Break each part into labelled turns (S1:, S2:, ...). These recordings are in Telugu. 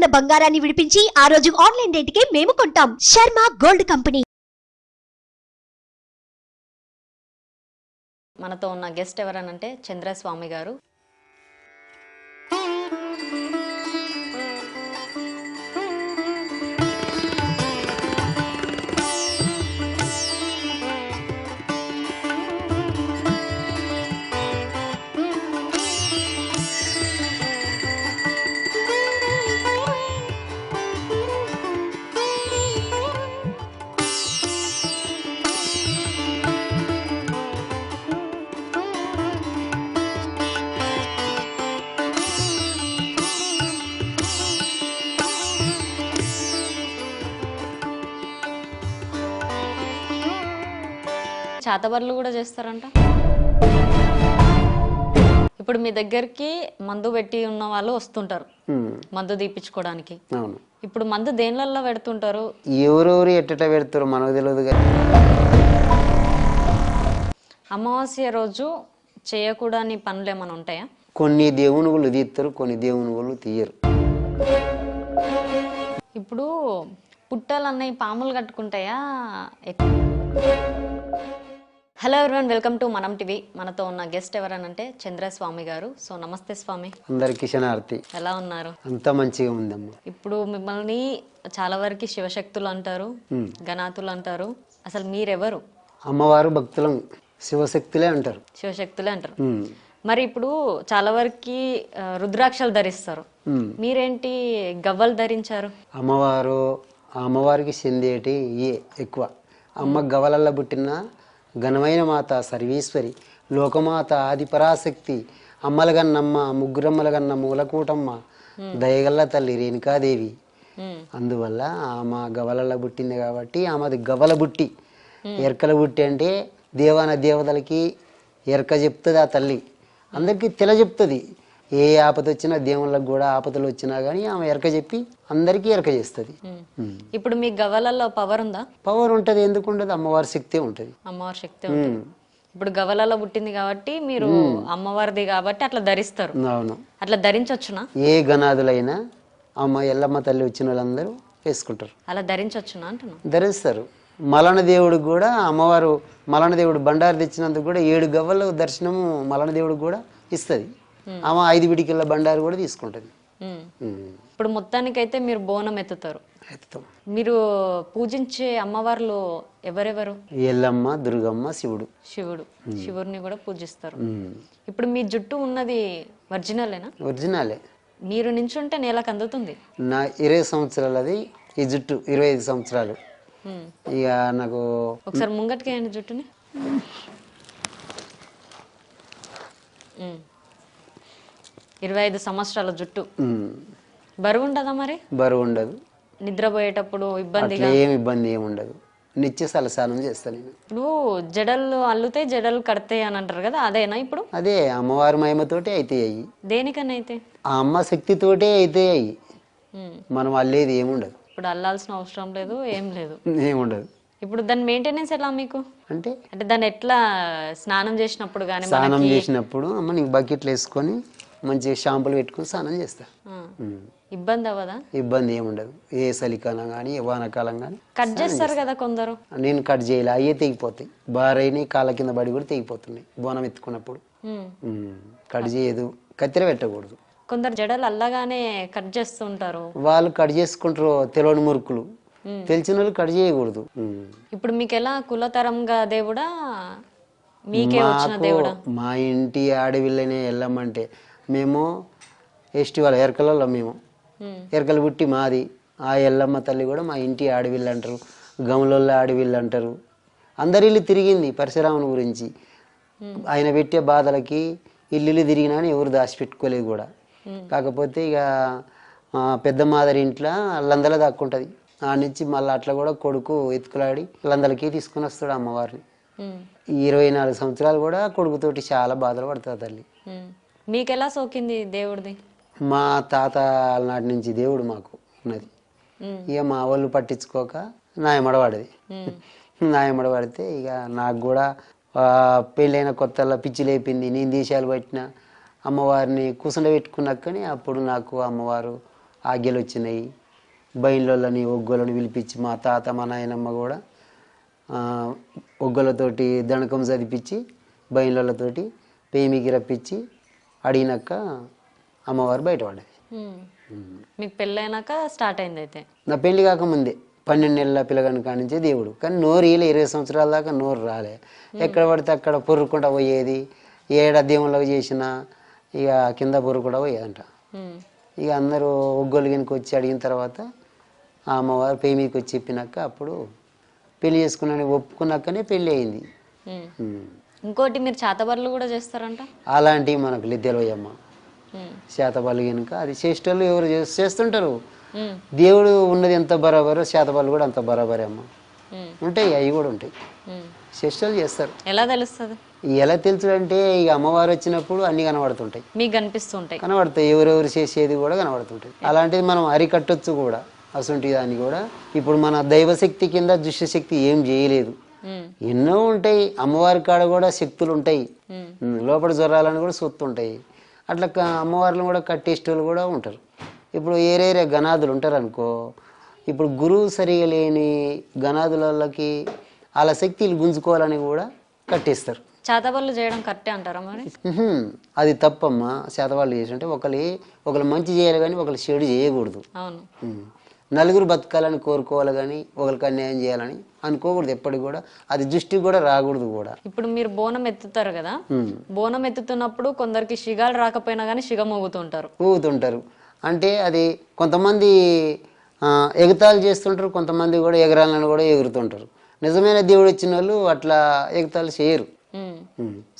S1: ఉన్న బంగారాన్ని విడిపించి ఆ రోజు ఆన్లైన్ రేటుకే మేము కొంటాం. Sharma gold company.
S2: మనతో ఉన్న గెస్ట్ ఎవరనంటే చంద్రస్వామి గారు. చాతబర్లు కూడా చేస్తారంట. ఇప్పుడు మీ దగ్గరికి మందు పెట్టి ఉన్న వాళ్ళు వస్తుంటారు మందు తీపించుకోవడానికి. ఇప్పుడు మందు దేనిలలో పెడుతుంటారు?
S3: ఎవరెవరు ఎట్ట పెడతారు మనకు తెలియదు.
S2: అమావాస్య రోజు చేయకూడని పనులు ఏమైనా ఉంటాయా?
S3: కొన్ని దేవునుగులు తీస్తారు, కొన్ని దేవునుగులు తీయరు.
S2: ఇప్పుడు పుట్టాలన్నవి పాములు కట్టుకుంటాయా? హలో ఎవరివన్, వెల్కమ్ టు మనం టీవీ. మనతో ఉన్న గెస్ట్ ఎవరనంటే చంద్రస్వామి గారు. సో నమస్తే స్వామి.
S3: అందరికి శనార్థి.
S2: ఎలా ఉన్నారు?
S3: అంతా మంచిగా ఉందమ్మా.
S2: ఇప్పుడు మిమ్మల్ని చాలా వరకు శివశక్తులు అంటారు, గణాతులు అంటారు. అసలు మీరెవరు?
S3: అమ్మవారు భక్తులం, శివశక్తులే అంటారు.
S2: శివశక్తులే అంటారు. మరి ఇప్పుడు చాలా వరకు రుద్రాక్షలు ధరిస్తారు, మీరేంటి గవ్వలు ధరించారు?
S3: అమ్మవారికి చెందేటి ఎక్కువ. అమ్మ గవ్వలల్లో పుట్టిన ఘనమైన మాత సర్వేశ్వరి, లోకమాత, ఆదిపరాశక్తి, అమ్మలగన్నమ్మ, ముగ్గురమ్మలగన్న మూలకూటమ్మ, దయగల్ల తల్లి రేణుకాదేవి. అందువల్ల ఆమె గవ్వలల్లో పుట్టింది కాబట్టి ఆమెది గవ్వల బుట్టి. ఎరకల బుట్టి అంటే దేవాన దేవతలకి ఎరక చెప్తుంది ఆ తల్లి, అందరికీ తెల చెప్తుంది. ఏ ఆపద వచ్చినా దేవుళ్ళకి కూడా ఆపదలు వచ్చినా కానీ ఆమె ఎరక చెప్పి అందరికీ ఎరక చేస్తుంది.
S2: ఇప్పుడు మీ గవ్వలలో పవర్ ఉందా?
S3: పవర్ ఉంటుంది, ఎందుకు ఉండదు? అమ్మవారి శక్తి ఉంటుంది.
S2: అమ్మవారి శక్తి ఉంటుంది. ఇప్పుడు గవ్వలలో పుట్టింది కాబట్టి మీరు అమ్మవారిది కాబట్టి అట్లా ధరిస్తారు.
S3: అవును,
S2: అట్లా ధరించొచ్చునా?
S3: ఏ గణాదులైనా అమ్మ ఎల్లమ్మ తల్లి వచ్చిన వాళ్ళందరూ వేసుకుంటారు.
S2: అలా ధరించొచ్చునా అంటున్నా?
S3: ధరిస్తారు. మలన దేవుడికి కూడా అమ్మవారు మలన దేవుడు బండారు తెచ్చినందుకు కూడా 7 గవ్వల దర్శనము మలన దేవుడికి కూడా ఇస్తుంది. ఆమె 5 పిడికిళ్ళ బండారు కూడా తీసుకుంటుంది.
S2: ఇప్పుడు మొత్తానికైతే మీరు బోనం ఎత్తుతారు. మీరు పూజించే అమ్మవార్లు ఎవరెవరు?
S3: ఎల్లమ్మ, దుర్గమ్మ, శివుడు.
S2: శివుడిని కూడా పూజిస్తారు. ఇప్పుడు మీ జుట్టు ఉన్నది ఒరిజినలేనా?
S3: ఒరిజినలే.
S2: మీరు నించుంటే నేలకు అందుతుంది.
S3: నా 20 సంవత్సరాలది ఈ జుట్టు, 25 సంవత్సరాలు. ఇక నాకు
S2: ఒకసారి ముంగటికి అయ్యండి జుట్టుని. 25 సంవత్సరాల జుట్టు. బరువు ఉండదా మరి?
S3: బరువు ఉండదు.
S2: నిద్రపోయేటప్పుడు ఇబ్బందిగా?
S3: ఏమి ఇబ్బంది ఏమి ఉండదు. నిత్య సలసానం చేస్తాను నేను.
S2: ఇప్పుడు జడలు అల్లుతాయి, జడలు కడతాయి అని అంటారు కదా, అదేనా? ఇప్పుడు
S3: అదే అమ్మవారి మహిమతోటే అయితే అయ్యి.
S2: దేనికన్నా అయితే
S3: ఆ అమ్మ శక్తితోటే అయితే అయ్యి. మనం అల్లేది ఏముండదు.
S2: ఇప్పుడు అల్లాల్సిన అవసరం లేదు, ఏం లేదు,
S3: ఏముండదు.
S2: ఇప్పుడు దాని మెయింటెనెన్స్ ఎలా మీకు?
S3: అంటే
S2: దాన్ని ఎట్లా స్నానం చేసినప్పుడు కానీ?
S3: స్నానం చేసినప్పుడు అమ్మ నీకు బకెట్లు వేసుకొని మంచిగా షాంపులు పెట్టుకుని స్నానం చేస్తా.
S2: ఇబ్బంది అవ్వదా?
S3: ఇబ్బంది ఏముండదు. ఏ చలికాలం కానీ ఏ వానాకాలం కానీ.
S2: కట్ చేస్తారు కదా కొందరు.
S3: నేను కట్ చేయలే, అయ్యే తెగిపోతాయి. బారైనా కాళ్ళ కింద పడి కూడా తెగిపోతున్నాయి బోనం ఎత్తుకున్నప్పుడు. కట్ చేయదు, కత్తెర పెట్టకూడదు.
S2: కొందరు జడలు అల్లగానే కట్ చేస్తుంటారు.
S3: వాళ్ళు కట్ చేసుకుంటారు, తెలియని మురుకులు. తెలిసిన వాళ్ళు కట్ చేయకూడదు.
S2: ఇప్పుడు మీకు ఎలా కులతరంగా దేవుడా, మీకే వచ్చిన దేవుడా?
S3: మా ఇంటి ఆడవిల్లనే వెళ్ళమంటే మేము ఎస్టీ వాళ్ళ ఎరకలలో, మేము ఎరకల బుట్టి మాది. ఆ ఎల్లమ్మ తల్లి కూడా మా ఇంటి ఆడవిల్లు అంటారు, గమలొల్ల ఆడవిల్లు అంటారు. అందరి ఇల్లు తిరిగింది పరశురాముని గురించి. ఆయన పెట్టే బాధలకి ఇల్లు తిరిగినా ఎవరు దాచిపెట్టుకోలేదు కూడా. కాకపోతే ఇక పెద్ద మాదరి ఇంట్లో లందల దాక్కుంటుంది. ఆ నుంచి మళ్ళీ అట్లా కూడా కొడుకు ఎత్తుకులాడి లందలకి తీసుకుని వస్తాడు అమ్మవారిని. 24 సంవత్సరాలు కూడా కొడుకుతోటి చాలా బాధలు పడుతుంది తల్లి.
S2: మీకెలా సోకింది దేవుడిది?
S3: మా తాత నాటి నుంచి దేవుడు మాకు ఉన్నది. ఇక మా వాళ్ళు పట్టించుకోక నాయమడవాడిది. నాయమడబడితే ఇక నాకు కూడా పెళ్ళైన కొత్తలో పిచ్చి లేపింది. నేను దేశాలు పట్టిన అమ్మవారిని కూసుండ పెట్టుకున్నాకని అప్పుడు నాకు అమ్మవారు ఆజ్ఞలు వచ్చినాయి. బయళ్ళని ఒగ్గోళ్ళని పిలిపించి మా తాత మా నాయనమ్మ కూడా ఒగ్గోళ్ళతోటి దణకం చదిపించి బయళ్ళతోటి పేమికి రప్పించి అడిగినాక అమ్మవారు బయటపడ్డది.
S2: మీకు పెళ్ళైనాక స్టార్ట్ అయింది అయితే?
S3: నా పెళ్లి కాకముందే 12 నెలల పిల్లగాని కానించే దేవుడు. కానీ నోరు ఇలా 20 సంవత్సరాల దాకా నోరు రాలే. ఎక్కడ పడితే అక్కడ పొర్రుకుంటా పోయేది. ఏడ దేవుళ్ళకి చేసినా ఇక కింద పొర్రుకుంటా పోయేదంట. ఇక అందరూ ఒగ్గోలు గినికి వచ్చి అడిగిన తర్వాత ఆ అమ్మవారు పేమికి వచ్చి చెప్పినాక అప్పుడు పెళ్లి చేసుకున్నాను ఒప్పుకున్నాకనే పెళ్ళి అయింది.
S2: ఇంకోటి మీరు చేతబడులు కూడా చేస్తారంట?
S3: అలాంటివి మనకు తెలియమ్మ. శాతబలు కనుక అది చేసేటోళ్ళు ఎవరు చేస్తుంటారు. దేవుడు ఉన్నది ఎంత బరాబరో శాతబలు కూడా అంత బరాబరే అమ్మ. ఉంటాయి, అవి కూడా ఉంటాయి, చేసేటోళ్ళు చేస్తారు.
S2: ఎలా తెలుస్తుంది?
S3: ఎలా తెలుసుడంటే ఇక అమ్మవారు వచ్చినప్పుడు అన్ని కనబడుతుంటాయి,
S2: మీకు కనిపిస్తుంటాయి,
S3: కనబడతాయి. ఎవరెవరు చేసేది కూడా కనబడుతుంటాయి. అలాంటిది మనం అరికట్టొచ్చు కూడా. అసంటి దాన్ని కూడా ఇప్పుడు మన దైవశక్తి కింద దుష్టశక్తి ఏం చేయలేదు. ఎన్నో ఉంటాయి అమ్మవారి కాడ కూడా శక్తులు ఉంటాయి. లోపల జ్వరాలను కూడా సొత్తుంటాయి. అట్లా అమ్మవారిని కూడా కట్టేసేటోళ్ళు కూడా ఉంటారు. ఇప్పుడు ఏరేరే గణాదులు ఉంటారు అనుకో. ఇప్పుడు గురువు సరిగా లేని గణాదులకి వాళ్ళ శక్తిలు గుంజుకోవాలని కూడా కట్టేస్తారు.
S2: చేతబడులు చేయడం కరెక్టే అంటారా మరి?
S3: అది తప్పమ్మా. శాతవాళ్ళు చేసినట్టే ఒకళ్ళు మంచి చేయాలి కానీ ఒకళ్ళు చెడు చేయకూడదు.
S2: అవును.
S3: నలుగురు బతకాలని కోరుకోవాలి కానీ ఒకరికి అన్యాయం చేయాలని అనుకోకూడదు ఎప్పటికి కూడా. అది దృష్టికి కూడా రాకూడదు కూడా.
S2: ఇప్పుడు మీరు బోనం ఎత్తుతారు కదా, బోనం ఎత్తుతున్నప్పుడు కొందరికి షిగాలు రాకపోయినా కానీ షిగ ఊగుతుంటారు. అంటే అది కొంతమంది ఎగతాళి చేస్తుంటారు, కొంతమంది కూడా ఎగరాలని కూడా ఎగురుతుంటారు. నిజమైన దేవుడు వచ్చిన వాళ్ళు అట్లా ఎగతాళి చేయరు.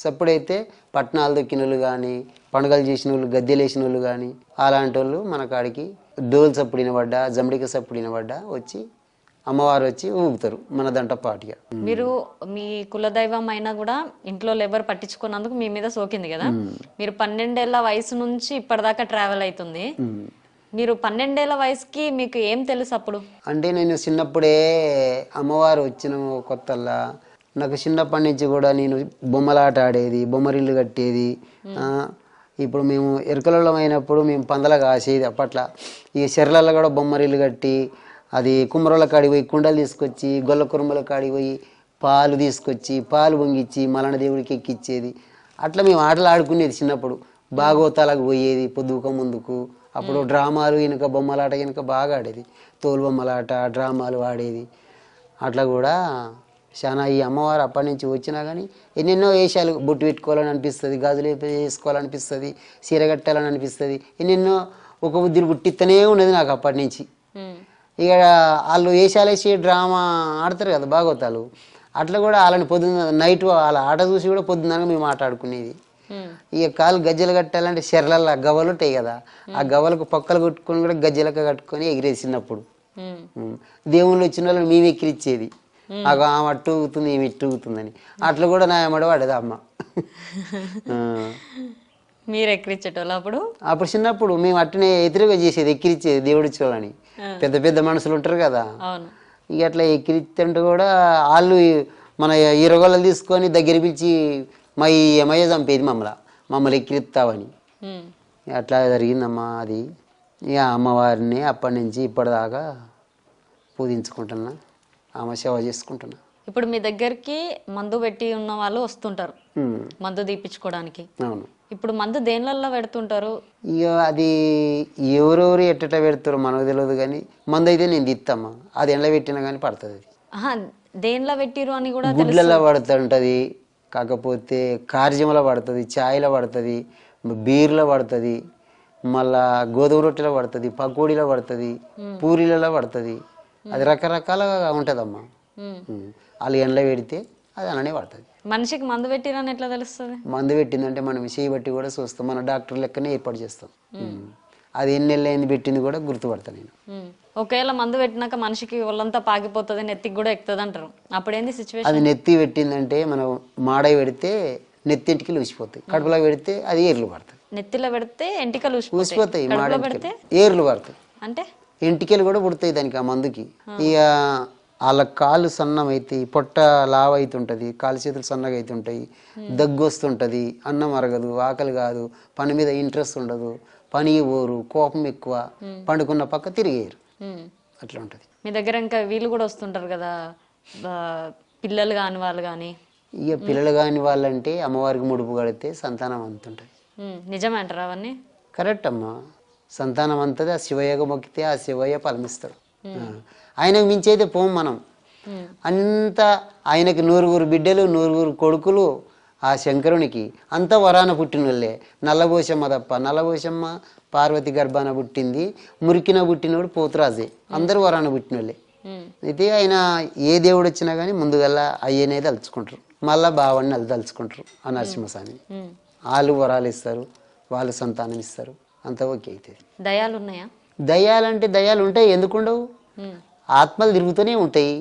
S2: సప్పుడైతే పట్టణాలు దొక్కిన వాళ్ళు కానీ, పండుగలు చేసిన వాళ్ళు, గద్దెలు వేసిన వాళ్ళు కానీ అలాంటి వాళ్ళు మన కాడికి డోల్ సప్పుడు వినబడ్డా, జంబడిక సప్పుడు వినబడ్డా వచ్చి అమ్మవారు వచ్చి ఊగుతారు మన దంట పాటిగా. మీరు మీ కులదైవం అయినా కూడా ఇంట్లో ఎవరు పట్టించుకున్నందుకు మీ మీద సోకింది కదా. మీరు 12 ఏళ్ల వయసు నుంచి ఇప్పటిదాకా ట్రావెల్ అవుతుంది. మీరు 12 ఏళ్ల వయసుకి మీకు ఏం తెలుసు అప్పుడు?
S3: అంటే నేను చిన్నప్పుడే అమ్మవారు వచ్చిన కొత్తల్లా నాకు చిన్నప్పటి నుంచి కూడా నేను బొమ్మలాట ఆడేది, బొమ్మరిల్లు కట్టేది. ఇప్పుడు మేము ఎరుకలలో అయినప్పుడు మేము పందల కాసేది అప్పట్లో. ఈ చెర్లలో కూడా బొమ్మరిల్లు కట్టి అది కుమ్మరోళ్ళ కాడికి పోయి కుండలు తీసుకొచ్చి, గొల్ల కురుమల కాడికి పోయి పాలు తీసుకొచ్చి పాలు పొంగిచ్చి మలన దేవుడికి ఎక్కిచ్చేది. అట్లా మేము ఆటలు ఆడుకునేది చిన్నప్పుడు. భాగవతాలకు పోయేది పొద్దుక ముందుకు. అప్పుడు డ్రామాలు వెనుక బొమ్మలాట వెనుక బాగా ఆడేది. తోలు బొమ్మలాట, డ్రామాలు ఆడేది. అట్లా కూడా చాలా ఈ అమ్మవారు అప్పటి నుంచి వచ్చినా కానీ ఎన్నెన్నో వేషాలు, బొట్టు పెట్టుకోవాలని అనిపిస్తుంది, గాజులు వేసుకోవాలనిపిస్తుంది, చీర కట్టాలని అనిపిస్తుంది. ఎన్నెన్నో ఒక బుద్ధిని పుట్టిస్తూనే ఉన్నది నాకు అప్పటి నుంచి. ఇక వాళ్ళు వేషాలు వేసి డ్రామా ఆడతారు కదా భాగవతాలు, అట్లా కూడా వాళ్ళని పొద్దున్న నైట్ వాళ్ళ ఆట చూసి కూడా పొద్దున్న మేము ఆట ఆడుకునేది. ఇక కాలు గజ్జలు కట్టాలంటే చెర్లల్లో గవ్వలు ఉంటాయి కదా, ఆ గవ్వలకు పక్కలు కొట్టుకొని కూడా గజ్జలకు కట్టుకొని ఎగిరేసినప్పుడు దేవుళ్ళు వచ్చిన వాళ్ళని మేము ఎక్కిరిచ్చేది. ఆమె అట్టు ఊగుతుంది, ఈమె ఇట్టు ఊగుతుందని. అట్లా కూడా నా ఏమడ పడేది అమ్మ.
S2: మీరు ఎక్కిరించేటోళ్ళు అప్పుడు
S3: చిన్నప్పుడు మేము అట్టనే ఎదురుగా చేసేది, ఎక్కిరిచ్చేది దేవుడు ఇచ్చేవాళ్ళని. పెద్ద పెద్ద మనుషులు ఉంటారు కదా, ఇక అట్లా ఎక్కిరిస్తుంటే కూడా వాళ్ళు మన ఇరగోళ్ళని తీసుకొని దగ్గర పిలిచి మా ఈ అమ్మయ్య చంపేది మమ్మల్ని ఎక్కిరిస్తావని. అట్లా జరిగిందమ్మా అది. ఇక అమ్మవారిని అప్పటి నుంచి ఇప్పటిదాకా పూజించుకుంటున్నా, ఆమె సేవ చేసుకుంటున్నా.
S2: ఇప్పుడు మీ దగ్గరికి మందు పెట్టి ఉన్న వాళ్ళు వస్తుంటారు మందు తీపించుకోవడానికి.
S3: అవును.
S2: ఇప్పుడు మందు దేనిలో పెడుతుంటారు?
S3: ఇక అది ఎవరెవరు ఎట్టట పెడతారు మనకు తెలియదు కానీ మందు అయితే నేను తీస్తామ్మా. అది ఎండ పెట్టినా కానీ పడుతుంది.
S2: దేనిలో పెట్టిరు అని కూడా
S3: గుడ్లలో పడుతుంటది, కాకపోతే కార్జంలో పడుతుంది, ఛాయ్లో పడుతుంది, బీర్లో పడుతుంది, మళ్ళా గోధుమ రొట్టెలో పడుతుంది, పకోడీలో పడుతుంది, పూరీలలో పడుతుంది. అది రకరకాలుగా ఉంటుందమ్మా. వాళ్ళు ఎండలో పెడితే అది అలానే పడుతుంది.
S2: మనిషికి మందు పెట్టిరని ఎట్లా తెలుస్తుంది? మందు
S3: పెట్టిందంటే మనం చేయబట్టి కూడా చూస్తాం, మన డాక్టర్ లెక్కనే ఏర్పాటు చేస్తాం. అది ఎన్ని నెలలు అయింది పెట్టింది కూడా గుర్తుపడతాను నేను.
S2: ఒకవేళ మందు పెట్టినాక మనిషికి ఒళ్ళంతా పాకిపోతుంది, నెత్తికి కూడా ఎక్కుతుంది అంటారు, అప్పుడేంది సిచ్యువేషన్?
S3: అది నెత్తి పెట్టిందంటే మనం మాడై పెడితే నెత్తి ఎంటికలు ఊసిపోతాయి, కడుపులో పెడితే అది ఏర్లు పడతాయి.
S2: నెత్తిలో పెడితే ఎంటికలు
S3: ఊసిపోతాయి, పెడితే ఏర్లు పడతాయి,
S2: అంటే ఎంటికలు
S3: కూడా పుడతాయి దానికి ఆ మందుకి. ఇక వాళ్ళ కాళ్ళు సన్నం అవుతాయి, పొట్ట లావ్ అవుతుంటుంది, కాలు చేతులు సన్నగా అవుతుంటాయి, దగ్గు వస్తుంటుంది, అన్నం అరగదు, ఆకలి కాదు, పని మీద ఇంట్రెస్ట్ ఉండదు, పని ఊరు కోపం ఎక్కువ, పండుకున్న పక్క తిరిగేరు, అట్లా ఉంటుంది.
S2: మీ దగ్గర ఇంకా వీళ్ళు కూడా వస్తుంటారు కదా, ఆ, పిల్లలు కాని వాళ్ళు కానీ.
S3: ఇక పిల్లలు కాని వాళ్ళంటే అమ్మవారికి ముడుపు కడితే సంతానం అంతుంటుంది.
S2: నిజమే అంటారా అవన్నీ?
S3: కరెక్ట్ అమ్మా, సంతానం అంతది. ఆ శివయ్యగా మొక్కితే ఆ శివయ్య ఫలమిస్తాడు. ఆయనకు మించైతే పోం మనం. అంతా ఆయనకి 9 బిడ్డలు 9 కొడుకులు. ఆ శంకరునికి అంతా వరాన పుట్టిన వాళ్ళే. నల్లబోసమ్మ తప్ప, నల్లబోసమ్మ పార్వతి గర్భాన పుట్టింది, మురికిన పుట్టినోడు పోతురాజే, అందరూ వరాన పుట్టిన వాళ్ళే. అయితే ఆయన ఏ దేవుడు వచ్చినా కానీ ముందుగల్లా అయ్యనే తలుచుకుంటారు, మళ్ళా బావని వాళ్ళు తలుచుకుంటారు. ఆ నరసింహస్వామిని వాళ్ళు వరాలు ఇస్తారు, వాళ్ళు సంతానం ఇస్తారు, అంతా ఓకే అవుతుంది.
S2: దయాలు ఉన్నాయా?
S3: దయ్యాలంటే దయ్యాలు ఉంటాయి, ఎందుకుండవు? ఆత్మలు తిరుగుతూనే ఉంటాయి.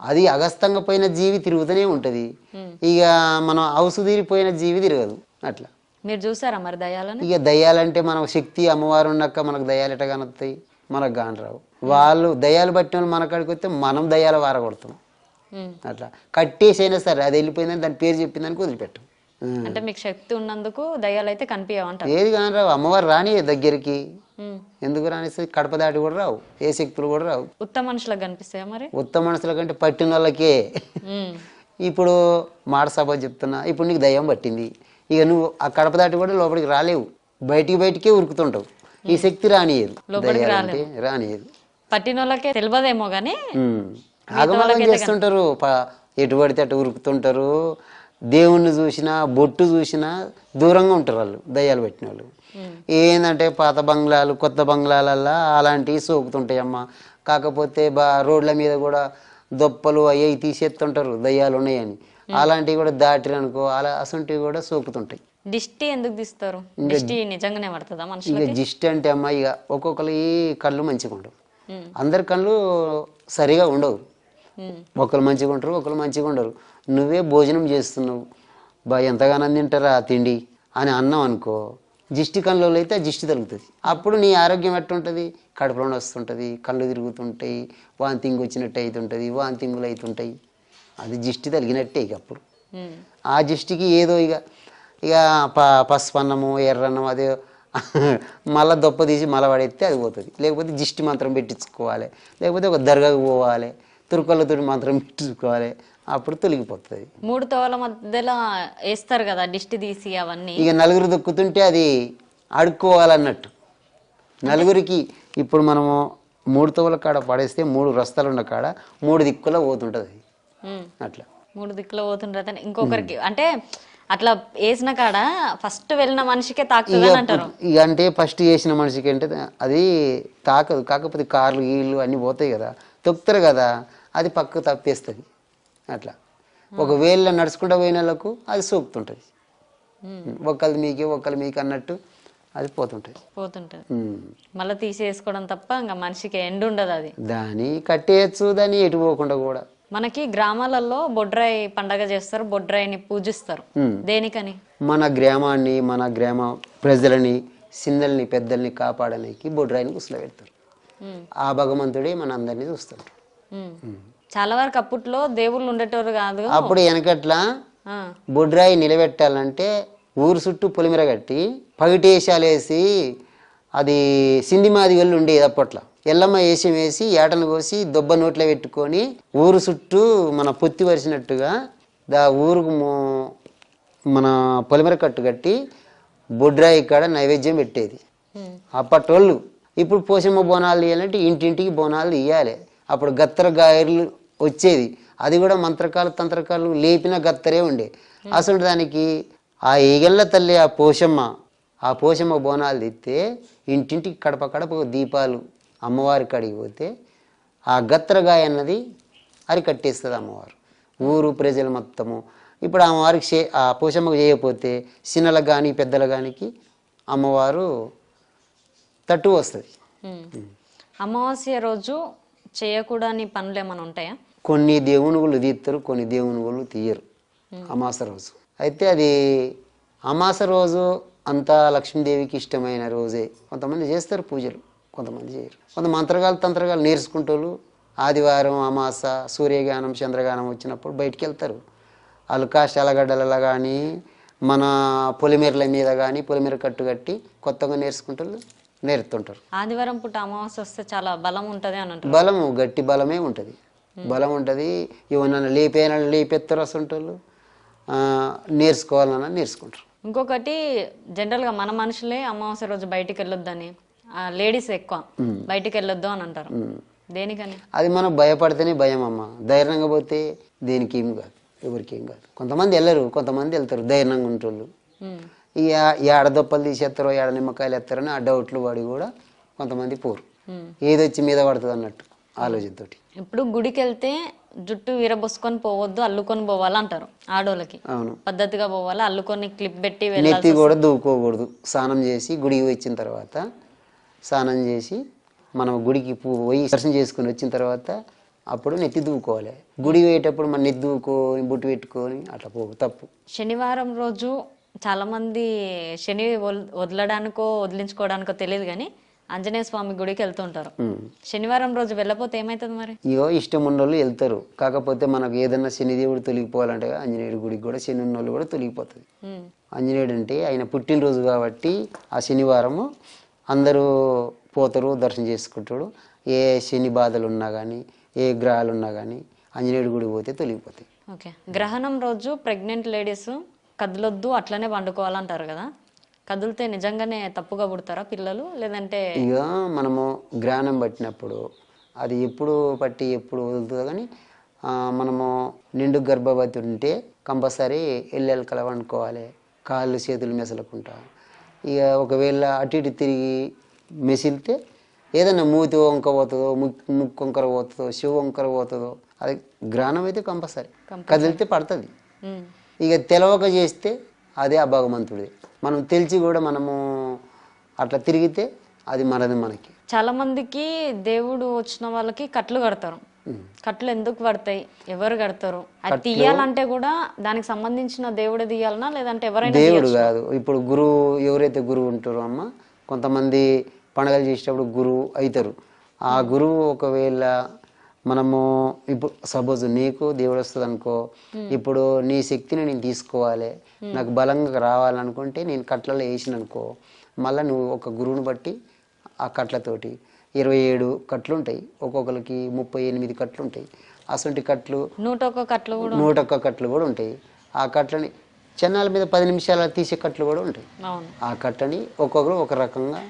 S3: అది అగస్తంగా పోయిన జీవి తిరుగుతూనే ఉంటుంది. ఇక మనం హౌసు తీరిపోయిన జీవి తిరగదు. అట్లా
S2: మీరు చూసారా మరి దయాలని?
S3: ఇక దయ్యాలంటే మన శక్తి అమ్మవారు ఉన్నాక మనకు దయ్యాలు ఎట్లా కానొస్తాయి? మనకు కాని రావు. వాళ్ళు దయ్యాలు పట్టిన వాళ్ళు మన కాడికి వస్తే మనం దయ్యాలు వారగొడతాం. అట్లా కట్టేసైనా సరే అది వెళ్ళిపోయిందని దాని పేరు చెప్పిందని వదిలిపెట్టాం.
S2: అంటే మీకు శక్తి ఉన్నందుకు దయ్యాలు అయితే కనిపించవంటారు?
S3: ఏది కాని రావు. అమ్మవారు రాని దగ్గరికి ఎందుకు రానిస్తుంది? కడప దాటి కూడా రావు, ఏ శక్తులు కూడా రావు.
S2: ఉత్తమ మనుషులకు కనిపిస్తాయా మరి?
S3: ఉత్తమ మనుషుల కంటే పట్టిన వాళ్ళకే. ఇప్పుడు మాట సభ చెప్తున్నా, ఇప్పుడు నీకు దయ్యం పట్టింది, ఇక నువ్వు ఆ కడప దాటి కూడా లోపలికి రాలేవు, బయటికే ఉరుకుతుంటావు. ఈ శక్తి రానియదు, రానియదు.
S2: పట్టిన వాళ్ళకే తెలియదేమో కానీ
S3: ఆగమాగం చేస్తుంటారు, ఎటు పడితే అటు ఉరుకుతుంటారు. దేవుణ్ణి చూసినా బొట్టు చూసినా దూరంగా ఉంటారు వాళ్ళు, దయ్యాలు పెట్టిన వాళ్ళు. ఏంటంటే పాత బంగ్లాలు కొత్త బంగ్లాలల్లా అలాంటివి సోకుతుంటాయి అమ్మ. కాకపోతే రోడ్ల మీద కూడా దొప్పలు అయ్యి తీసేస్తుంటారు దయ్యాలు ఉన్నాయని. అలాంటివి కూడా దాటిరనుకో అలా అసంటివి కూడా సోకుతుంటాయి.
S2: దిష్టి ఎందుకు తీస్తారు? దిష్టి నిజంగానే పడుతుందా మనుషులకి?
S3: ఇక దిష్టి అంటే అమ్మ, ఇక ఒక్కొక్కరి కళ్ళు మంచిగా ఉండవు, అందరి కళ్ళు సరిగా ఉండవు. ఒకరు మంచిగా ఉంటారు, ఒకరు మంచిగా ఉండరు. నువ్వే భోజనం చేస్తున్నావు, ఎంతగానో తింటారా తిండి అని అన్నావు అనుకో, దిష్టి కళ్ళు అయితే ఆ దిష్టి తగులుతుంది. అప్పుడు నీ ఆరోగ్యం ఎట్టుంటుంది? కడుపులో వస్తుంటుంది, కళ్ళు తిరుగుతుంటాయి, వాంతింగ్ వచ్చినట్టు అవుతుంటుంది, వాంతింగులు అవుతుంటాయి. అది దిష్టి తగిలినట్టే. ఇక అప్పుడు ఆ దిష్టికి ఏదో ఇక పసుపు అన్నము ఎర్రన్నం అదే మళ్ళీ దొప్ప తీసి మళ్ళీ పడేస్తే అది పోతుంది. లేకపోతే దిష్టి మంత్రం పెట్టించుకోవాలి, లేకపోతే ఒక దర్గాకు పోవాలి, తురుకలతో మంత్రం పెట్టించుకోవాలి, అప్పుడు తొలగిపోతుంది.
S2: 3 తోవల మధ్యలో వేస్తారు కదా దిష్టి తీసి అవన్నీ.
S3: ఇక నలుగురు దొక్కుతుంటే అది అడుక్కోవాలన్నట్టు నలుగురికి. ఇప్పుడు మనము 3 తోవల కాడ పడేస్తే 3 రస్తాలు ఉన్న కాడ 3 దిక్కులో పోతుంటుంది. అట్లా
S2: 3 దిక్కులో పోతుంటుంది. ఇంకొకరికి అంటే అట్లా వేసిన కాడ ఫస్ట్ వెళ్ళిన మనిషికే తాకుతుంది అంటారు.
S3: ఇక అంటే ఫస్ట్ చేసిన మనిషికి అంటే అది తాకదు. కాకపోతే కార్లు గీళ్ళు అన్నీ పోతాయి కదా, తొక్కుతారు కదా, అది పక్కకు తప్పేస్తుంది. అట్లా ఒకవేళ నడుచుకుంటూ పోయిన వాళ్ళకు అది సోకుతుంటుంది. ఒకళ్ళది మీకు అన్నట్టు అది పోతుంటుంది.
S2: మళ్ళీ తీసేసుకోవడం తప్ప ఇంకా మనిషికి ఎండ్ ఉండదు. అది
S3: దాన్ని కట్టేయచ్చు, దాన్ని ఎటు పోకుండా కూడా.
S2: మనకి గ్రామాలలో బొడ్రాయి పండగ చేస్తారు, బొడ్రాయిని పూజిస్తారు. దేనికని?
S3: మన గ్రామాన్ని, మన గ్రామ ప్రజలని, చిన్నల్ని పెద్దల్ని కాపాడడానికి బొడ్రాయిని కుసలు పెడతారు. ఆ భగవంతుడే మన అందరినీ చూస్తుంటారు.
S2: చాలా వరకు అప్పట్లో దేవుళ్ళు ఉండేటోరు కాదు.
S3: అప్పుడు వెనకట్లా బొడ్రాయి నిలబెట్టాలంటే ఊరు చుట్టూ పొలిమిర కట్టి పగిటేశాలు వేసి, అది సింధి మాదిగళ్ళు ఉండేది అప్పట్లో. ఎల్లమ్మ వేషం వేసి ఏటను కోసి దొబ్బ నోట్లో పెట్టుకొని ఊరు చుట్టూ మన పొత్తి వరిసినట్టుగా ఊరుకు మన పొలిమర కట్టు కట్టి బొడ్రాయి కాడ నైవేద్యం పెట్టేది అప్పటోళ్ళు. ఇప్పుడు పోషమ్మ బోనాలు తీయాలంటే ఇంటింటికి బోనాలు తీయాలి. అప్పుడు గత్తర గాయర్లు వచ్చేది, అది కూడా మంత్రకాలు తంత్రకాలు లేపిన గత్తరే ఉండే. అసలు దానికి ఆ ఈగళ్ళ తల్లి ఆ పోషమ్మ బోనాలు తీస్తే ఇంటింటికి కడప దీపాలు అమ్మవారి కాడికి పోతే ఆ గత్తరగాయ అన్నది అరికట్టేస్తుంది అమ్మవారు, ఊరు ప్రజలు మొత్తము. ఇప్పుడు అమ్మవారికి ఆ పోషమ్మకు చేయకపోతే చిన్నలకు కానీ పెద్దల కానికి అమ్మవారు తట్టు వస్తుంది.
S2: అమావాస్య రోజు చేయకూడని పనులు ఏమైనా ఉంటాయా?
S3: కొన్ని దేవునుగులు తీస్తారు, కొన్ని దేవునుగులు తీయరు అమాస రోజు. అయితే అది అమాస రోజు అంతా లక్ష్మీదేవికి ఇష్టమైన రోజే. కొంతమంది చేస్తారు పూజలు, కొంతమంది చేయరు. కొంత మంత్రగాలు తంత్రగాలు నేర్చుకుంటూ ఆదివారం అమాస సూర్యగానం చంద్రగానం వచ్చినప్పుడు బయటికి వెళ్తారు. వాళ్ళు కాష్టాలగడ్డలలో కానీ మన పొలిమేరల మీద కానీ పొలిమేర కట్టు కట్టి కొత్తగా నేర్తుంటారు.
S2: ఆదివారం పూట అమావాస్య వస్తే చాలా బలం ఉంటుంది అని అంటారు.
S3: బలము గట్టి బలమే ఉంటుంది, బలం ఉంటుంది. ఏమన్నా లేపెత్తారు అసంటోళ్ళు, నేర్చుకోవాలన్నా నేర్చుకుంటారు.
S2: ఇంకొకటి జనరల్గా మన మనుషులే అమావాస్య రోజు బయటికి వెళ్ళొద్దని, లేడీస్ ఎక్కువ బయటికి వెళ్ళొద్దు అని అంటారు. దేనికని? అది
S3: మనం భయపడితేనే భయం అమ్మ. ధైర్యంగా పోతే దేనికి ఏం కాదు, ఎవరికి ఏం కాదు. కొంతమంది వెళ్ళరు, కొంతమంది వెళ్తారు ధైర్యంగా ఉంటోళ్ళు. ఇక ఏడ దొప్పలు తీసేస్తారో ఏడ నిమ్మకాయలు ఎత్తారని ఆ డౌట్లు పడి కూడా కొంతమంది పోరు. ఏదొచ్చి మీద పడుతుంది అన్నట్టు ఆలోచనతోటి.
S2: ఇప్పుడు గుడికి వెళ్తే జుట్టు విరబోసుకొని పోవద్దు, అల్లుకొని పోవాలి అంటారు ఆడోళ్ళకి.
S3: అవును,
S2: పద్ధతిగా పోవాలి, అల్లుకొని క్లిప్ పెట్టి
S3: నెత్తి కూడా దూకోకూడదు. స్నానం చేసి గుడికి వచ్చిన తర్వాత స్నానం చేసి మనం గుడికి పోయి దర్శనం చేసుకుని వచ్చిన తర్వాత అప్పుడు నెత్తి దూకోవాలి. గుడి పోయేటప్పుడు మన నెత్తి దూకొని బుట్టు పెట్టుకొని అట్లా తప్పు.
S2: శనివారం రోజు చాలా మంది శని వదలడానికో వదిలించుకోవడానికో తెలియదు కానీ ఆంజనేయ స్వామి గుడికి వెళ్తుంటారు. శనివారం రోజు వెళ్ళపోతే ఏమవుతుంది మరి?
S3: ఇగో ఇష్టం ఉన్నోళ్ళు వెళ్తారు. కాకపోతే మనకు ఏదన్నా శనిదేవుడు తొలగిపోవాలంటే ఆంజనేయుడి గుడికి కూడా శని ఉన్నోళ్ళు కూడా తొలగిపోతుంది. ఆంజనేయుడు అంటే ఆయన పుట్టినరోజు కాబట్టి ఆ శనివారము అందరూ పోతారు, దర్శనం చేసుకుంటాడు. ఏ శని బాధలు ఉన్నా కానీ ఏ గ్రహాలు ఉన్నా కానీ ఆంజనేయుడి గుడికి పోతే తొలగిపోతాయి.
S2: ఓకే. గ్రహణం రోజు ప్రెగ్నెంట్ లేడీస్ కదలొద్దు అట్లనే పండుకోవాలంటారు కదా, కదిలితే నిజంగానే తప్పుగా పుడతారా పిల్లలు? లేదంటే
S3: ఇక మనము గ్రహణం పట్టినప్పుడు అది ఎప్పుడు పట్టి ఎప్పుడు వదులుతుందో కానీ మనము నిండు గర్భవతి ఉంటే కంపల్సరీ ఎల్లెలకల వండుకోవాలి, కాళ్ళు చేతులు మెసలకుంటా. ఇక ఒకవేళ అటు ఇటు తిరిగి మెసిలితే ఏదైనా మూతి వంక పోతుందో, ముక్కు వంకర పోతుందో, శివ వంకర పోతుందో, అది గ్రహణం అయితే కంపల్సరీ కదిలితే పడుతుంది. ఇక తెలవక చేస్తే అదే ఆ భగవంతుడిది. మనం తెలిసి కూడా మనము అట్లా తిరిగితే అది మనకి.
S2: చాలా మందికి దేవుడు వచ్చిన వాళ్ళకి కట్లు కడతారు. కట్లు ఎందుకు పడతాయి, ఎవరు కడతారు? అది తీయాలంటే కూడా దానికి సంబంధించిన దేవుడే తీయాలనా లేదంటే ఎవరైనా?
S3: దేవుడు కాదు. ఇప్పుడు గురువు ఎవరైతే గురువు ఉంటారో అమ్మ, కొంతమంది పండుగలు చేసేటప్పుడు గురువు అవుతారు. ఆ గురువు ఒకవేళ మనము ఇప్పుడు సపోజ్ నీకు దేవుడు వస్తుంది అనుకో, ఇప్పుడు నీ శక్తిని నేను తీసుకోవాలి, నాకు బలంగా రావాలనుకుంటే నేను కట్లలో వేసిన అనుకో, మళ్ళీ నువ్వు ఒక గురువుని బట్టి ఆ కట్లతోటి 27 కట్లు ఉంటాయి, ఒక్కొక్కరికి 38 కట్లు ఉంటాయి. అసంటి కట్లు 101 కట్లు కూడా ఉంటాయి. ఆ కట్లని చెన్నాల మీద 10 నిమిషాలు తీసే కట్లు కూడా ఉంటాయి. ఆ కట్టని ఒక్కొక్కరు ఒక రకంగా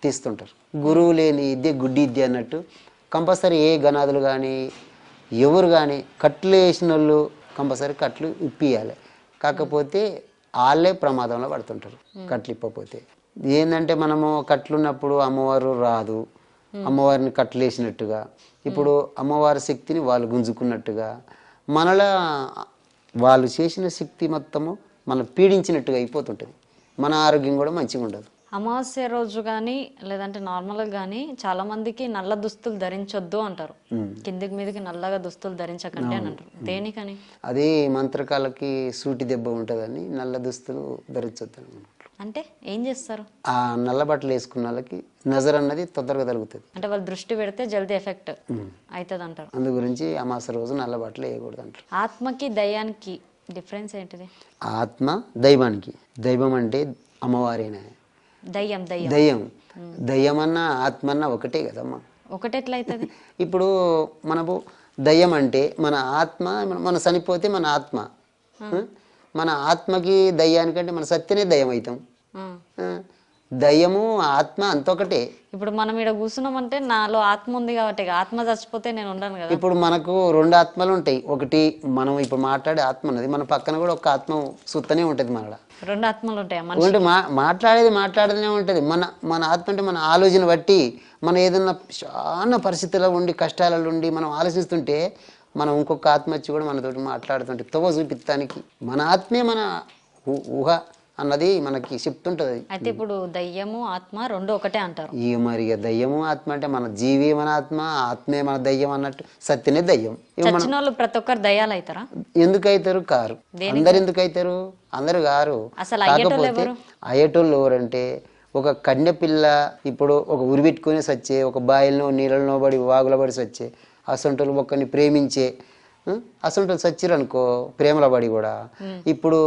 S3: తీస్తుంటారు. గురువు లేని ఇద్దే గుడ్డి ఇద్దే అన్నట్టు కంపల్సరీ ఏ గణాదులు కానీ ఎవరు కానీ కట్లు వేసిన వాళ్ళు కంపల్సరీ కట్లు ఇప్పియాలి. కాకపోతే వాళ్ళే ప్రమాదంలో పడుతుంటారు కట్లు ఇప్పకపోతే. ఏంటంటే మనము కట్లున్నప్పుడు అమ్మవారు రాదు, అమ్మవారిని కట్లు వేసినట్టుగా, ఇప్పుడు అమ్మవారి శక్తిని వాళ్ళు గుంజుకున్నట్టుగా, మనలా వాళ్ళు చేసిన శక్తి మొత్తము మనం పీడించినట్టుగా అయిపోతుంటుంది. మన ఆరోగ్యం కూడా మంచిగా ఉండదు.
S2: అమావాస్య రోజు కానీ లేదంటే నార్మల్గా కానీ చాలా మందికి నల్ల దుస్తులు ధరించొద్దు అంటారు. కిందికి మీదకి నల్లగా దుస్తులు ధరించకండి అని అంటారు. దేనికని?
S3: అది మంత్రకాలకి సూటి దెబ్బ ఉంటుందని నల్ల దుస్తులు ధరించొద్దు
S2: అంటే ఏం చేస్తారు?
S3: ఆ నల్ల బట్టలు వేసుకున్న వాళ్ళకి నజర్ అన్నది తొందరగా తగ్గుతుంది.
S2: అంటే వాళ్ళు దృష్టి పెడితే జల్దీ ఎఫెక్ట్ అవుతుంది అంటారు.
S3: అందు గురించి అమావాస్య రోజు నల్ల బట్టలు వేయకూడదు అంటారు.
S2: ఆత్మకి దయ్యానికి డిఫరెన్స్ ఏంటిది?
S3: ఆత్మ దైవానికి, దైవం అంటే అమ్మవారేనా,
S2: దయ్యం
S3: దయ్యం అన్న ఆత్మ అన్న ఒకటే కదమ్మా.
S2: ఒకటి ఎట్లా అవుతుంది?
S3: ఇప్పుడు మనకు దయ్యం అంటే మన ఆత్మ, మన చనిపోతే మన ఆత్మ, మన ఆత్మకి దయ్యానికంటే మన సత్యనే దయ్యం అవుతాం. దయ్యము ఆత్మ అంతొకటే.
S2: ఇప్పుడు మనం ఇక్కడ కూర్చున్నామంటే నాలో ఆత్మ ఉంది కాబట్టి, ఆత్మ చచ్చిపోతే నేను ఉండను కదా.
S3: ఇప్పుడు మనకు 2 ఆత్మలు ఉంటాయి. ఒకటి మనం ఇప్పుడు మాట్లాడే ఆత్మ ఉన్నది, మన పక్కన కూడా ఒక ఆత్మ సుత్తనే ఉంటుంది. మన
S2: 2 ఆత్మలు ఉంటాయి.
S3: మాట్లాడేదే ఉంటుంది. మన ఆత్మ అంటే మన ఆలోచన బట్టి, మనం ఏదన్నా చాలా పరిస్థితుల్లో ఉండి కష్టాలలో ఉండి మనం ఆలోచిస్తుంటే మనం ఇంకొక ఆత్మ వచ్చి కూడా మనతోటి మాట్లాడుతుంటే తవ్వ చూపిస్తానికి మన ఆత్మే మన ఊహ అన్నది మనకి చెప్తుంటది.
S2: అయితే ఇప్పుడు దయ్యము ఆత్మ 2 ఒకటే అంటారు.
S3: ఇక మరి దయ్యము ఆత్మ అంటే మన జీవి మన ఆత్మ, ఆత్మే మన దయ్యం అన్నట్టు సత్యనే దయ్యం.
S2: చచ్చిన వాళ్ళు ప్రతి ఒక్కరు దయ్యాలు అవుతారా?
S3: ఎందుకు అవుతారు? కారు. అందరు ఎందుకు అవుతారు? అందరు కారు. కాకపోతే అయ్యేటోళ్ళు ఎవరంటే ఒక కన్య పిల్ల ఇప్పుడు ఒక ఉరి పెట్టుకుని సచ్చే, ఒక బాయిల్లో నీళ్ళలో పడి వాగులో పడి సచ్చే, అసంటోళ్ళు ఒక్కరిని ప్రేమించే అసంటోళ్ళు సచ్చిరు అనుకో ప్రేమలో పడి కూడా, ఇప్పుడు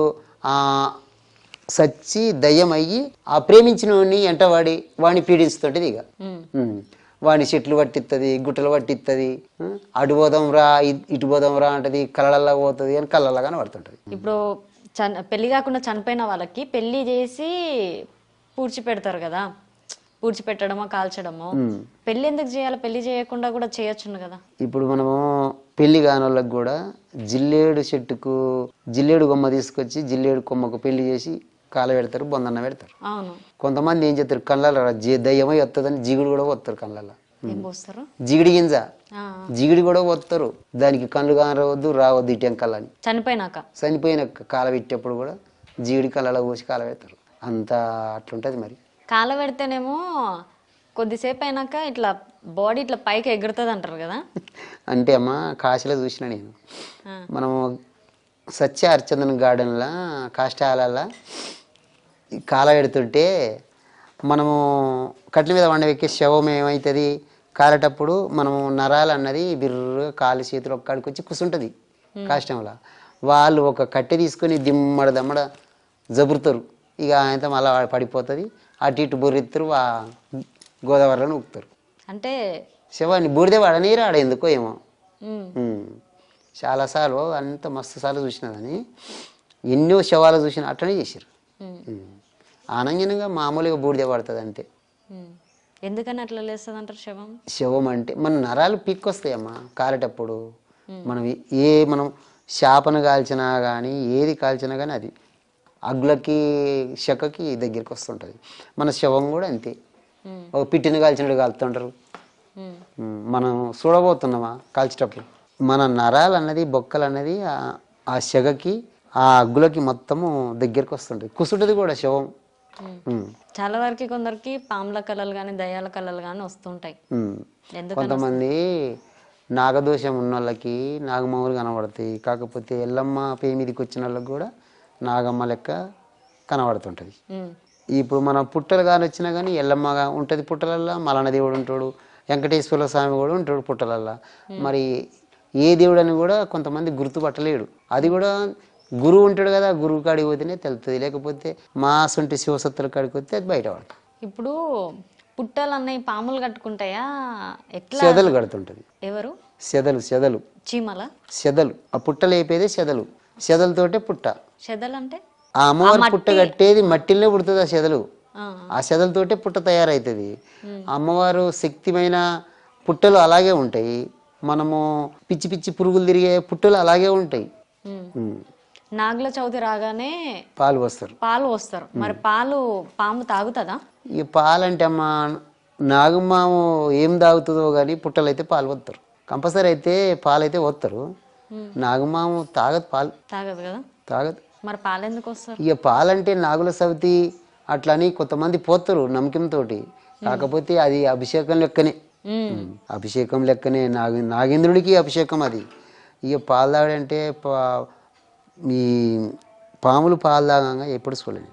S3: సచ్చి దయ్యం అయ్యి ఆ ప్రేమించిన వాడిని ఎంటవాడి వాడిని పీడిస్తుంటది ఇక వాడిని చెట్లు పట్టిస్తుంది, గుట్టలు పట్టిస్తుంది, అటు పోదాం రా ఇటు పోదాం రా అంటది, కళ్ళల్లా పోతుంది అని కళ్ళల్లా కనబడుతుంటది.
S2: ఇప్పుడు పెళ్లి కాకుండా చనిపోయిన వాళ్ళకి పెళ్లి చేసి పూడ్చి పెడతారు కదా, పూడ్చి పెట్టడమో కాల్చడమో, పెళ్లి ఎందుకు చేయాలి? పెళ్లి చేయకుండా కూడా చేయొచ్చును కదా.
S3: ఇప్పుడు మనము పెళ్లి కాని వాళ్ళకి కూడా జిల్లేడు చెట్టుకు జిల్లేడు కొమ్మ తీసుకొచ్చి జిల్లేడు కొమ్మకు పెళ్లి చేసి కాల పెడతారు, బొందన్న పెడతారు.
S2: అవును.
S3: కొంతమంది ఏం చేస్తారు, కళ్ళల్లో దయ్యమై వస్తుందని జిగుడు కూడా పోతారు కళ్ళల్లో.
S2: ఏం పోస్తారు?
S3: జిగిడి గింజ జిగిడి కూడా పోతారు. దానికి కళ్ళు కానవద్దు రావద్దు ఇటు కళ్ళని. చనిపోయిన కాల పెట్టేప్పుడు కూడా జిగిడి కళ్ళలో పోసి కాల పెడతారు. అంత అట్లుంటది. మరి
S2: కాల పెడితేనేమో కొద్దిసేపు అయినాక ఇట్లా బాడీ ఇట్లా పైకి ఎగురుతుంది అంటారు కదా.
S3: అంటే అమ్మ కాశీలో చూసిన నేను, మనము సత్య హరిచందన్ గార్డెన్లో కాష్టాలలో కాల పెడుతుంటే మనము కట్ల మీద వండవెక్కే శవం ఏమవుతుంది, కాలేటప్పుడు మనము నరాలు అన్నది బిర్రు కాలు చేతులు ఒక్కడికి వచ్చి కూర్చుంటుంది కాష్టంలో. వాళ్ళు ఒక కట్టె తీసుకొని దిమ్మడ దమ్మడ జబురుతారు. ఇక ఆయనతో మళ్ళీ పడిపోతుంది, అటు ఇటు బొర్రెత్తారు, గోదావరిలో ఊపుతారు.
S2: అంటే
S3: శవాన్ని బూడిదే వాడనీరు ఆడ ఎందుకో ఏమో. చాలాసార్లు అంత మస్తు సార్లు చూసినదని, ఎన్నో శవాలు చూసిన అట్లనే చేశారు. ఆనందంగా మామూలుగా బూడిదే పడుతుంది అంతే.
S2: ఎందుకని అట్లా లేస్తుంది అంటారు శవం?
S3: శవం అంటే మన నరాలు పీక్కొస్తాయమ్మా కాలేటప్పుడు. మనం చేపను కాల్చినా కానీ ఏది కాల్చినా కానీ అది అగ్గులకి చెక్కకి దగ్గరికి వస్తుంటుంది. మన శవం కూడా అంతే. ఒక పిట్టిని కాల్చినట్టు కాలుతుంటారు. మనం చూడబోతున్నామా కాల్చేటప్పుడు మన నరాలు అన్నది బొక్కలు అన్నది ఆ చెగకి ఆ అగ్గులకి మొత్తము దగ్గరికి వస్తుంటుంది, కూర్చుంటుంది కూడా శవం.
S2: చాలా వరకు కొందరికి పాముల కళలు కానీ దయ్యాల కళలు కానీ వస్తుంటాయి.
S3: కొంతమంది నాగదోషం ఉన్న వాళ్ళకి నాగమ్మలు కనబడతాయి. కాకపోతే ఎల్లమ్మ పేరు మీదకి వచ్చిన వాళ్ళకి కూడా నాగమ్మ లెక్క కనబడుతుంటుంది. ఇప్పుడు మన పుట్టలు కానీ వచ్చినా కానీ ఎల్లమ్మగా ఉంటుంది పుట్టలల్లో, మలన దేవుడు ఉంటాడు, వెంకటేశ్వర స్వామి కూడా ఉంటాడు పుట్టలల్లో. మరి ఏ దేవుడు అని కూడా కొంతమంది గుర్తుపట్టలేడు. అది కూడా గురువు ఉంటాడు కదా, గురువు కాడికి పోతేనే తెలుస్తుంది, లేకపోతే మా సొంటి శివసత్తుల కాడికి వస్తే అది బయట పడుతుంది.
S2: ఇప్పుడు పుట్టలు అన్నవి పాములు కట్టుకుంటాయా?
S3: సెదలు కడుతుంటది.
S2: ఎవరు?
S3: సెదలు
S2: చీమల
S3: సెదలు. ఆ పుట్టలు అయిపోయేది సెదలు. సెదలతోటే పుట్ట.
S2: సెదలు అంటే
S3: ఆ అమ్మవారి పుట్ట కట్టేది మట్టిలోనే పుడుతుంది. ఆ సెదలు, ఆ సెదలతోటే పుట్ట తయారవుతుంది. అమ్మవారు శక్తిమైన పుట్టలు అలాగే ఉంటాయి. మనము పిచ్చి పిచ్చి పురుగులు తిరిగే పుట్టలు అలాగే ఉంటాయి.
S2: నాగుల చవితి రాగానే
S3: పాలు వస్తారు.
S2: మరి పాము తాగుతుందా?
S3: ఈ పాలంటే అమ్మ నాగమ్మాము ఏం తాగుతుందో కానీ పుట్టలు అయితే పాలు వస్తారు కంపల్సరీ. అయితే పాలు అయితే వస్తారు. నాగమ్మాము తాగదు, పాలు
S2: తాగదు కదా.
S3: తాగదు.
S2: మరి పాలు ఎందుకు వస్తారు?
S3: ఇక పాలంటే నాగుల సవితి అట్లా అని కొంతమంది పోతారు నమ్మకంతో. కాకపోతే అది అభిషేకం లెక్కనే, అభిషేకం లెక్కనే. నాగేంద్రుడికి అభిషేకం అది. ఇక పాలు తాగడంటే ఈ పాములు పాలు తాగంగా ఎప్పుడు చూడలేదు.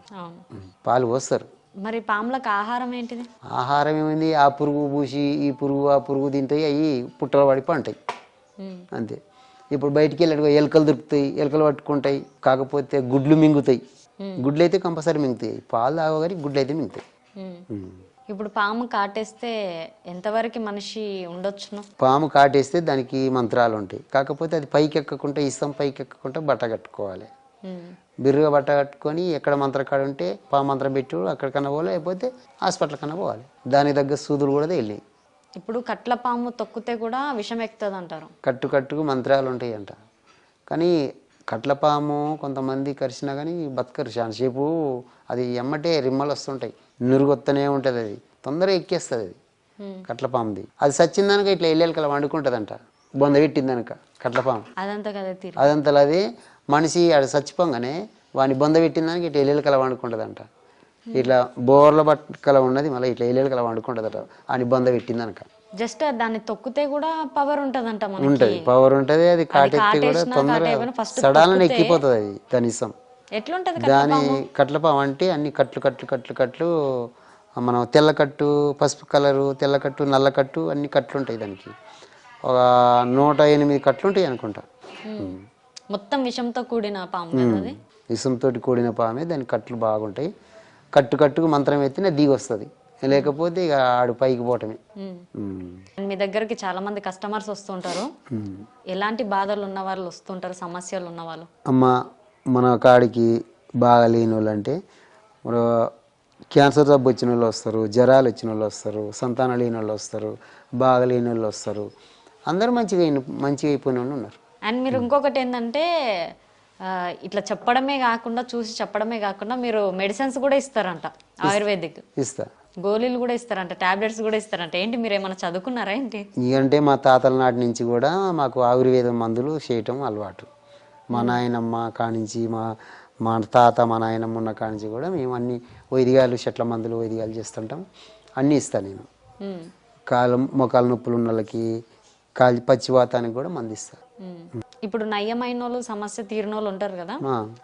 S3: పాలు పోస్తారు.
S2: మరి పాములకు ఆహారం ఏంటిది?
S3: ఆహారం ఏమైంది, ఆ పురుగు పూసి ఈ పురుగు ఆ పురుగు తింటాయి, అవి పుట్టలు పడి పంటాయి అంతే. ఇప్పుడు బయటికి వెళ్ళి ఎలుకలు దొరుకుతాయి, ఎలుకలు పట్టుకుంటాయి. కాకపోతే గుడ్లు మింగుతాయి. గుడ్లు అయితే కంపల్సరీ మింగుతాయి. పాలు తాగగానే గుడ్లు అయితే మింగుతాయి.
S2: ఇప్పుడు పాము కాటేస్తే ఎంతవరకు మనిషి ఉండొచ్చును?
S3: పాము కాటేస్తే దానికి మంత్రాలు ఉంటాయి. కాకపోతే అది పైకి ఎక్కకుండా, ఇష్టం పైకి ఎక్కకుండా బట్ట కట్టుకోవాలి. బిర్రుగా బట్ట కట్టుకొని ఎక్కడ మంత్రకాడు ఉంటే పాము మంత్రం పెట్టి అక్కడికన్నా పోవాలి, లేకపోతే హాస్పిటల్ కన్నా పోవాలి. దానికి తగ్గ సూదులు కూడా వెళ్ళి.
S2: ఇప్పుడు కట్ల పాము తొక్కితే కూడా విషం ఎక్కుతుంది అంటారు.
S3: కట్టుకు మంత్రాలు ఉంటాయి అంట. కానీ కట్ల పాము కొంతమంది కరిచినా కానీ బతకరు. చాలాసేపు అది ఎమ్మటే రిమ్మలు వస్తుంటాయి, నురుగొత్తనే ఉంటుంది. అది తొందరగా ఎక్కేస్తుంది. అది కట్ల పాముది. అది సచ్చిందనక ఇట్లా ఎల్లెలకల వండుకుంటుంది అంట, బొంద పెట్టిందనక కట్ల పాము. అదంతలా అది మనిషి ఆడు చచ్చిపోగానే వాని బొంద పెట్టిందానికి ఇట్లా ఎల్లెలకల వండుకుంటుంది అంట. ఇట్లా బోర్ల బట్టకల ఉన్నది మళ్ళీ ఇట్లా ఎల్లెలకల వండుకుంటుందట అని బొంద పెట్టిందనక.
S2: జస్ట్ దాన్ని తొక్కితే కూడా పవర్ ఉంటదంట.
S3: ఉంటది, పవర్ ఉంటది. అది కాటెత్తి కూడా తొందరగా సడాలని ఎక్కిపోతుంది. అది కనీసం
S2: ఎట్లుంటది
S3: దాని కట్లపాము అంటే అన్ని కట్లు మనం తెల్లకట్టు, పసుపు కలరు, తెల్లకట్టు, నల్లకట్టు అన్ని కట్లు ఉంటాయి. దానికి ఒక 108 కట్లు ఉంటాయి అనుకుంటా.
S2: మొత్తం విషంతో కూడిన పాము.
S3: విషంతో కూడిన పామే, దాని కట్లు బాగుంటాయి. కట్టుకు మంత్రం ఎత్తిన దిగి వస్తుంది, లేకపోతే ఇక ఆడు పైకి పోవటమే.
S2: మీ దగ్గరికి చాలా మంది కస్టమర్స్ వస్తుంటారు. ఎలాంటి బాధలు ఉన్న వాళ్ళు వస్తుంటారు, సమస్యలు ఉన్న వాళ్ళు?
S3: అమ్మ మన కాడికి బాగా లేని వాళ్ళు అంటే క్యాన్సర్ జబ్బు వచ్చిన వాళ్ళు వస్తారు, జ్వరాలు వచ్చిన వాళ్ళు వస్తారు, సంతానం లేని వాళ్ళు వస్తారు, బాగా లేని వాళ్ళు వస్తారు. అందరూ మంచిగా అయిపోయిన వాళ్ళు ఉన్నారు.
S2: అండ్ మీరు ఇంకొకటి ఏంటంటే ఇట్లా చెప్పడమే కాకుండా, చూసి చెప్పడమే కాకుండా మీరు మెడిసిన్స్ కూడా ఇస్తారంట, ఆయుర్వేదిక్
S3: ఇస్తా,
S2: గోళీలు కూడా ఇస్తారంట, టాబ్లెట్స్ కూడా ఇస్తారంట. ఏంటి మీరు ఏమైనా చదువుకున్నారా ఏంటి?
S3: ఇదంటే మా తాతల నాటి నుంచి కూడా మాకు ఆయుర్వేద మందులు చేయటం అలవాటు. మా నాయనమ్మ కానించి, మా తాత మా నాయనమ్మ ఉన్న కానించి కూడా మేము అన్ని వైద్యాలు, చెట్ల మందులు వైద్యాలు చేస్తుంటాం. అన్నీ ఇస్తాను నేను. మొకాలు నొప్పులు ఉన్న వాళ్ళకి, పచ్చివాతానికి కూడా మందు ఇస్తాను.
S2: ఇప్పుడు నయ్యమైన వాళ్ళు, సమస్య తీరిన వాళ్ళు ఉంటారు కదా,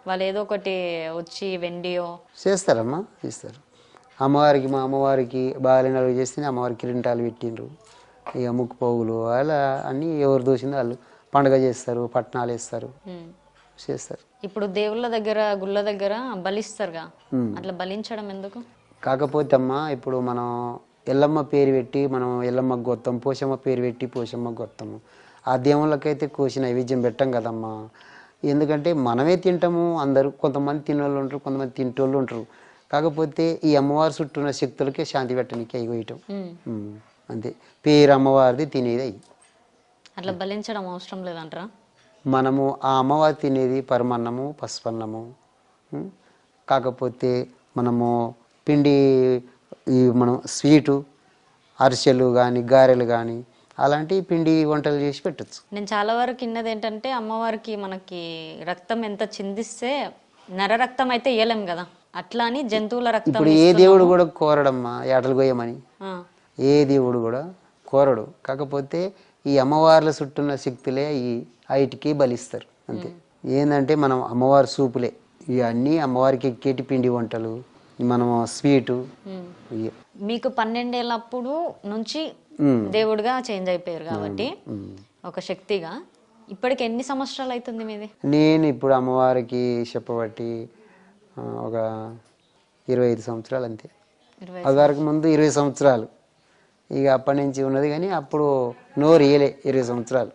S2: వాళ్ళు ఏదో ఒకటి వచ్చి వెండియో
S3: చేస్తారమ్మా, ఇస్తారు. అమ్మవారికి, మా అమ్మవారికి బాగాలేని వాళ్ళు చేస్తే అమ్మవారికి కిరీటాలు పెట్టిండ్రు, ఇక ముక్కు పోగులు అలా అన్నీ ఎవరు దోసిందో వాళ్ళు పండుగ చేస్తారు, పట్నాలు వేస్తారు, చేస్తారు.
S2: ఇప్పుడు దేవుళ్ళ దగ్గర, గుళ్ళ దగ్గర బలిస్తారుగా, అట్లా బలించడం ఎందుకు?
S3: కాకపోతే అమ్మా, ఇప్పుడు మనం ఎల్లమ్మ పేరు పెట్టి మనం ఎల్లమ్మకు గొత్తాం, పోషమ్మ పేరు పెట్టి పోషమ్మకు గొత్తాము. ఆ దేవుళ్ళకైతే కోసి నైవేద్యం పెట్టాం కదమ్మా. ఎందుకంటే మనమే తింటాము, అందరూ కొంతమంది తినేవాళ్ళు ఉంటారు, కొంతమంది తింటోళ్ళు ఉంటారు. కాకపోతే ఈ అమ్మవారి చుట్టూ ఉన్న శక్తులకే శాంతి పెట్టడానికి అవి వేయటం అంతే. పేరు అమ్మవారిది, తినేది అయ్యి.
S2: అట్లా బలించడం అవసరం లేదంటారా?
S3: మనము ఆ అమ్మవారి తినేది పరమన్నము, పసుపన్నము. కాకపోతే మనము పిండి, మనం స్వీటు, అరిసెలు కానీ, గారెలు కానీ అలాంటి పిండి వంటలు చేసి పెట్టచ్చు.
S2: నేను చాలా వరకు విన్నది ఏంటంటే, అమ్మవారికి మనకి రక్తం ఎంత చిందిస్తే నర రక్తం అయితే ఇయ్యలేం కదా, అట్లా అని జంతువుల రక్తం.
S3: ఇప్పుడు ఏ దేవుడు కూడా కోరడమ్మా ఏటలు కోయమని, ఏ దేవుడు కూడా కోరడు. కాకపోతే ఈ అమ్మవార్ల చుట్టూన్న శక్తులే ఈ ఐటికి బలిస్తారు అంతే. ఏంటంటే మనం అమ్మవారి సూపులే ఇవన్నీ, అమ్మవారికి ఎక్కేటి పిండి వంటలు, మనం స్వీటు.
S2: మీకు 12 ఏళ్ళప్పుడు నుంచి దేవుడిగా చేంజ్ అయిపోయారు కాబట్టి, ఒక శక్తిగా. ఇప్పటికి ఎన్ని సంవత్సరాలు అవుతుంది మీది?
S3: నేను ఇప్పుడు అమ్మవారికి చెప్పబట్టి ఒక 25 సంవత్సరాలు అంతే. అది వరకు ముందు 20 సంవత్సరాలు, ఇక అప్పటి నుంచి ఉన్నది. కానీ అప్పుడు నోరు ఇయలే 20 సంవత్సరాలు.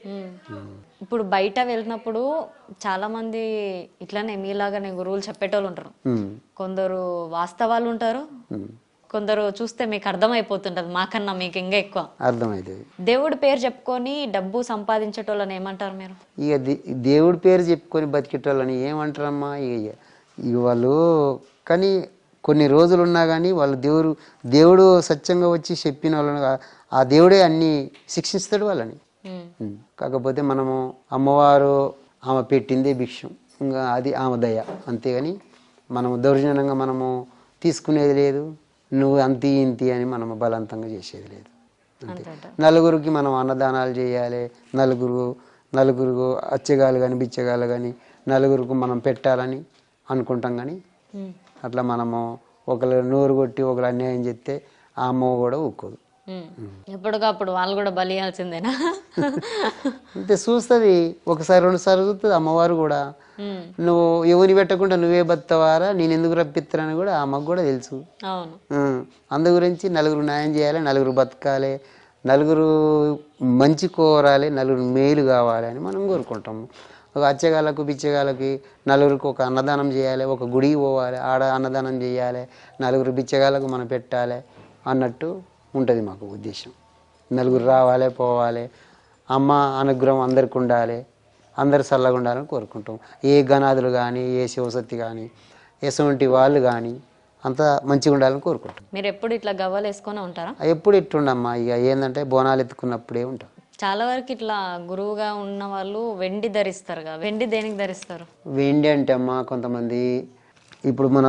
S2: ఇప్పుడు బయట వెళ్ళినప్పుడు చాలా మంది ఇట్లానే మీలాగానే గురువులు చెప్పేటోళ్ళు ఉంటారు. కొందరు వాస్తవాలు ఉంటారు, కొందరు చూస్తే మీకు అర్థమైపోతుంటది, మాకన్నా మీకు ఇంకా ఎక్కువ
S3: అర్థమవుతుంది.
S2: దేవుడి పేరు చెప్పుకొని డబ్బు సంపాదించేటోళ్ళని ఏమంటారు మీరు?
S3: ఇక దేవుడి పేరు చెప్పుకొని బతికేటోళ్ళని ఏమంటారమ్మా? ఇక వాళ్ళు కానీ కొన్ని రోజులు ఉన్నా కానీ వాళ్ళు దేవుడు సత్యంగా వచ్చి చెప్పిన వాళ్ళని ఆ దేవుడే అన్ని శిక్షిస్తాడు వాళ్ళని. కాకపోతే మనము అమ్మవారు ఆమె పెట్టిందే భిక్షం, ఇంకా అది ఆమె దయ, అంతేగాని మనము దౌర్జన్యంగా మనము తీసుకునేది లేదు, నువ్వు అంతి ఇంతి అని మనము బలవంతంగా చేసేది లేదు. అంతే. నలుగురికి మనం అన్నదానాలు చేయాలి, నలుగురు అచ్చగాలు కానీ బిచ్చగాలు కానీ నలుగురికి మనం పెట్టాలని అనుకుంటాం. కానీ అట్లా మనము ఒకరు నోరు కొట్టి ఒకరు అన్యాయం చేస్తే ఆ అమ్మ కూడా ఊక్కోదు.
S2: ఎప్పటికప్పుడు వాళ్ళు కూడా బలియాల్సిందేనా?
S3: అంతే, చూస్తుంది ఒకసారి 2 సార్లు చూస్తుంది అమ్మవారు కూడా. నువ్వు ఎవరిని పెట్టకుండా నువ్వే బతవారా, నేను ఎందుకు రప్పిస్తానని కూడా ఆ అమ్మకు కూడా తెలుసు. అందు గురించి నలుగురు న్యాయం చేయాలి, నలుగురు బతకాలి, నలుగురు మంచి కోరాలి, నలుగురు మేలు కావాలి అని మనం కోరుకుంటాము. ఒక అచ్చగాళ్ళకు బిచ్చగాళ్ళకి నలుగురికి ఒక అన్నదానం చేయాలి, ఒక గుడికి పోవాలి, ఆడ అన్నదానం చేయాలి, నలుగురు బిచ్చగాళ్ళకు మనం పెట్టాలి అన్నట్టు ఉంటుంది మాకు ఉద్దేశం. నలుగురు రావాలి, పోవాలి, అమ్మ అనుగ్రహం అందరికి ఉండాలి, అందరు చల్లగా ఉండాలని కోరుకుంటాం. ఏ గణాదులు కానీ, ఏ శివశక్తి కానీ, ఎటువంటి వాళ్ళు కానీ అంతా మంచిగా ఉండాలని కోరుకుంటాం.
S2: మీరు ఎప్పుడు ఇట్లా గవ్వలు వేసుకొని ఉంటారా?
S3: ఎప్పుడు ఇట్టుండమ్మా, ఇక ఏంటంటే బోనాలు ఎత్తుకున్నప్పుడే ఉంటాం.
S2: చాలా వరకు ఇట్లా గురువుగా ఉన్న వాళ్ళు వెండి ధరిస్తారు కదా, వెండి దేనికి ధరిస్తారు?
S3: వెండి అంటే అమ్మ కొంతమంది ఇప్పుడు మన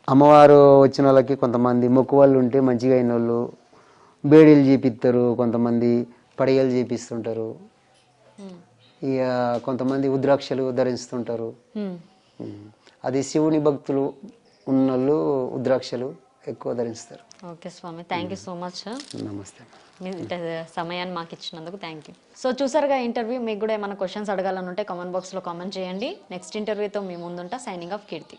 S3: అమ్మవారు వచ్చిన వాళ్ళకి కొంతమంది మొక్కు వాళ్ళు ఉంటే మంచిగా అయిన వాళ్ళు బేడీలు చేపిస్తారు, కొంతమంది పడిగలు చేపిస్తుంటారు, ఇక కొంతమంది ఉద్రాక్షలు ధరిస్తుంటారు. అది శివుని భక్తులు ఉన్నోళ్ళు ఉద్రాక్షలు ఎక్కువ ధరిస్తారు.
S2: ఓకే స్వామి, థ్యాంక్ యూ సో మచ్.
S3: నమస్తే.
S2: మీ సమయాన్ని మాకు ఇచ్చినందుకు థ్యాంక్ యూ. సో చూసారుగా ఇంటర్వ్యూ. మీకు కూడా ఏమైనా క్వశ్చన్స్ అడగాలని ఉంటే కామెంట్ బాక్స్లో కామెంట్ చేయండి. నెక్స్ట్ ఇంటర్వ్యూతో మీ ముందుంటా. సైనింగ్ ఆఫ్ కీర్తి.